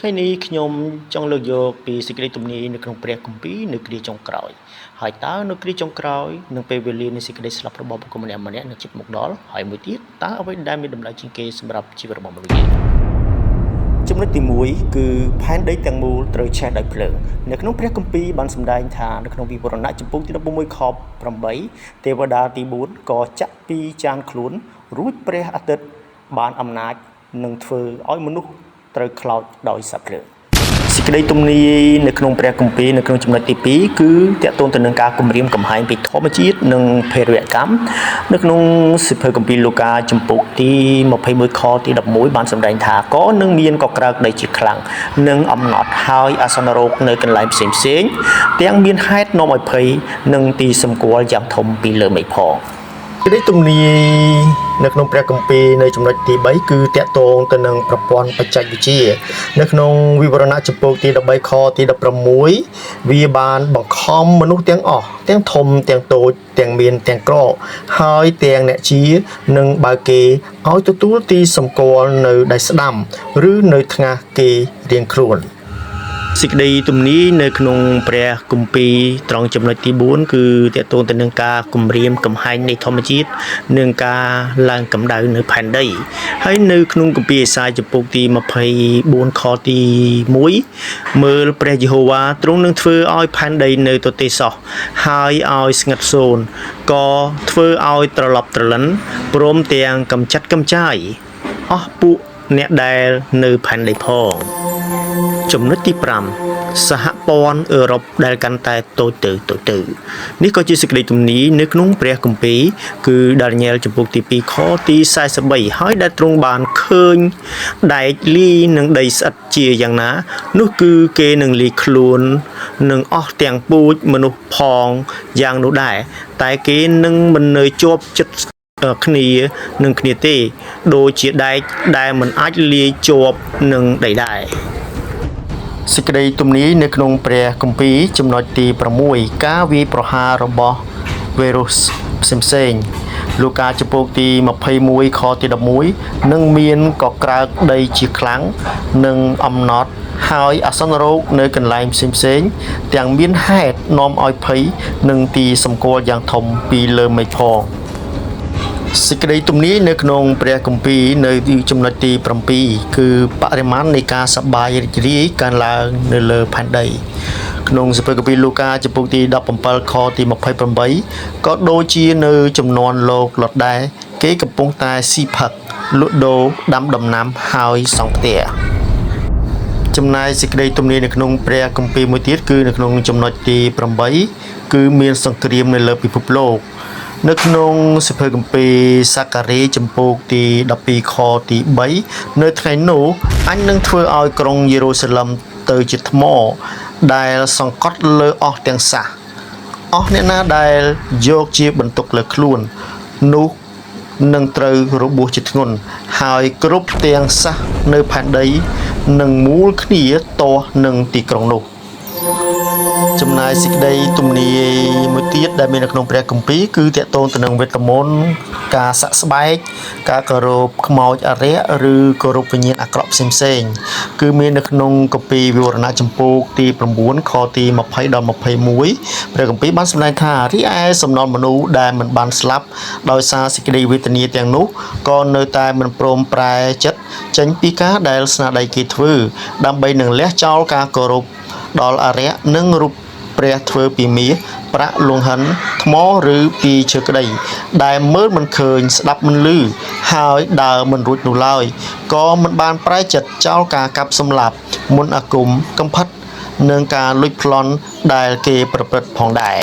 ថ្ងៃនេះខ្ញុំចង់លើកយកពីសេចក្តីទំនាយនៅក្នុងព្រះគម្ពីរនៅគ្រាចុងក្រោយហើយតើនៅគ្រាចុងក្រោយនឹងពេលវេលានៃសេចក្តីស្លាប់របស់បុគ្គលម្នាក់ៗនឹងជិតមកដល់ហើយមួយទៀតតើអ្វីដែលមានតម្លៃជាងគេសម្រាប់ជីវិតរបស់មនុស្សយើងចំណុចទី1គឺផែនដីទាំងមូលត្រូវឆេះដោយភ្លើងនៅក្នុងព្រះគម្ពីរបានសម្ដែងថានៅក្នុងវិវរណៈចំពុកទី16ខ8ទេវតាទី4ក៏ចាក់ពីចានខ្លួនរួចព្រះអាទិត្យបានអំណាចនឹងធ្វើឲ្យមនុស្សត្រូវខ្លោចដោយសត្វភ្លើងសេចក្តីទំនាយនៅក្នុងព្រះគម្ពីរនៅក្នុងចំណុចទី2គឺតាក់ទងទៅនឹងការគម្រាមកំហែងពីធម្មជាតិនិងភេរវកម្មនៅក្នុងសៀវភៅគម្ពីរលូកាចំពុកទី21ខទី11បានសម្ដែងថាក៏នឹងមានកក្រើកដីជាខ្លាំងនិងអំណត់ហើយអាសន្នរោគនៅកន្លែងផ្សេងៗទាំងមានហេតុនាំឲ្យភ័យនិងទីសម្គាល់យ៉ាងធំពីលើមេឃផងសេចក្តីទំនាយនៅក្នុងព្រះគម្ពីរនៅចំណុចទី3គឺតាក់ទងទៅនឹងប្រព័ន្ធបច្ចេកវិទ្យានៅក្នុងវិវរណៈចំពោះទី13ខទី16វាបានបង្ខំមនុស្សទាំងអស់ទាំងធំទាំងតូចទាំងមានទាំងក្រហើយទាំងអ្នកជានឹងបើគេឲ្យទទួលទីសម្គាល់នៅដៃស្ដាំឬនៅថ្ងាសគេរៀងខ្លួនសេចក្តីទំនាយនៅក្នុងព្រះគម្ពីរត្រង់ចំណុចទី4គឺតាក់ទងទៅនឹងការគំរាមកំហែងនៃធម្មជាតិនិងការឡើងកម្ដៅនៅផែនដីហើយនៅក្នុងគម្ពីរអេសាយចំពុកទី24ខទី1មើលព្រះយេហូវ៉ាទ្រង់នឹងធ្វើឲ្យផែនដីនៅទទេសោះហើយឲ្យស្ងាត់សូន្យក៏ធ្វើឲ្យត្រឡប់ត្រលិនព្រមទាំងកម្ចាត់កម្ចាយអស់ពួកអ្នកដែលនៅផែនដីផងចំណុចទី5សហព័ន្ធអឺរ៉ុបដែលកាន់តែតូចទៅនេះក៏ជាសេចក្តីទំនាយនៅក្នុងព្រះគម្ពីរគឺដានីយ៉ែលចំពុកទី2ខទី43ហើយដែលទ្រង់បានឃើញដែកលីនឹងដីស្អិតជាយ៉ាងណានោះគឺគេនឹងលីខ្លួននឹងអស់ទាំងពូជមនុស្សផងយ៉ាងនោះដែរតែគេនឹងមិននៅជាប់ចិត្តគ្នានឹងគ្នាទេដូចជាដែកដែលមិនអាចលាយជាប់នឹងដីដែរសេចក្តីទំនាយនៅក្នុងព្រះគម្ពីរចំណុចទី6ការវាយប្រហាររបស់វីរុសផ្សេងៗលូកាចំពោកទី21ខទី11នឹងមានកក្រើកដីជាខ្លាំងនិងអំណត់ហើយអាសន្នរោគនៅកន្លែងផ្សេងៗទាំងមានហេតុនាំឲ្យភ័យនិងទីសម្គាល់យ៉ាងធំពីលើមេឃផងសេចក្តីទំនាយនៅក្នុងព្រះគម្ពីរនៅចំណុចទី7គឺបរិមាណនៃការសប្បាយរីករាយកើនឡើងនៅលើផែនដីក្នុងសៀវភៅគម្ពីរលូកាចំពុកទី17ខទី28ក៏ដូចជានៅចំនួនលោកលុតដែរគេកំពុងតែស៊ីផឹកលក់ដូរដាំដំណាំហើយសង់ផ្ទះចំណែកសេចក្តីទំនាយនៅក្នុងព្រះគម្ពីរមួយទៀតគឺនៅក្នុងចំណុចទី8គឺមានសង្គ្រាមនៅលើពិភពលោកនៅក្នុងសៀវភៅគម្ពីរសាការីចំពោកទី12ខទី3នៅថ្ងៃនោះអញនឹងធ្វើឲ្យក្រុងយេរូសាឡិមទៅជាថ្មដែលសង្កត់លើអស់ទាំងសះអស់អ្នកណាដែលយកជាបន្ទុកលើខ្លួននោះនឹងត្រូវរបួសជាធ្ងន់ហើយគ្រប់ទាំងសះនៅផែនដីនឹងមូលគ្នាទាស់នឹងទីក្រុងនោះចំណែកសេចក្តីទំនាយមួយទៀតដែលមាននៅក្នុងព្រះគម្ពីរគឺតាក់ទងទៅនឹងវេទមន្តការសាក់ស្បែកការគោរពខ្មោចអារក្សឬគោរពវិញ្ញាណអាក្រក់ផ្សេងៗគឺមាននៅក្នុងគម្ពីរវិវរណៈចំពោកទី9ខទី20ដល់21ព្រះគម្ពីរបានសម្ដែងថារីឯសំណល់មនុស្សដែលមិនបានស្លាប់ដោយសារសេចក្តីវេទនាទាំងនោះក៏នៅតែមិនព្រមប្រែចិត្តចេញពីការដែលស្នាដៃគេធ្វើដើម្បីនឹងលះចោលការគោរពដល់អារក្សនិងរូបព្រះធ្វើពីមាសប្រាក់លង្ហិនថ្មឬពីឈើក្តីដែលមើលមិនឃើញស្ដាប់មិនឮហើយដើរមិនរួចនោះឡើយក៏មិនបានប្រែចិត្តចោលការកាប់សម្លាប់មន្តអាគមកំផិតនិងការលួចប្លន់ដែលគេប្រព្រឹត្តផងដែរ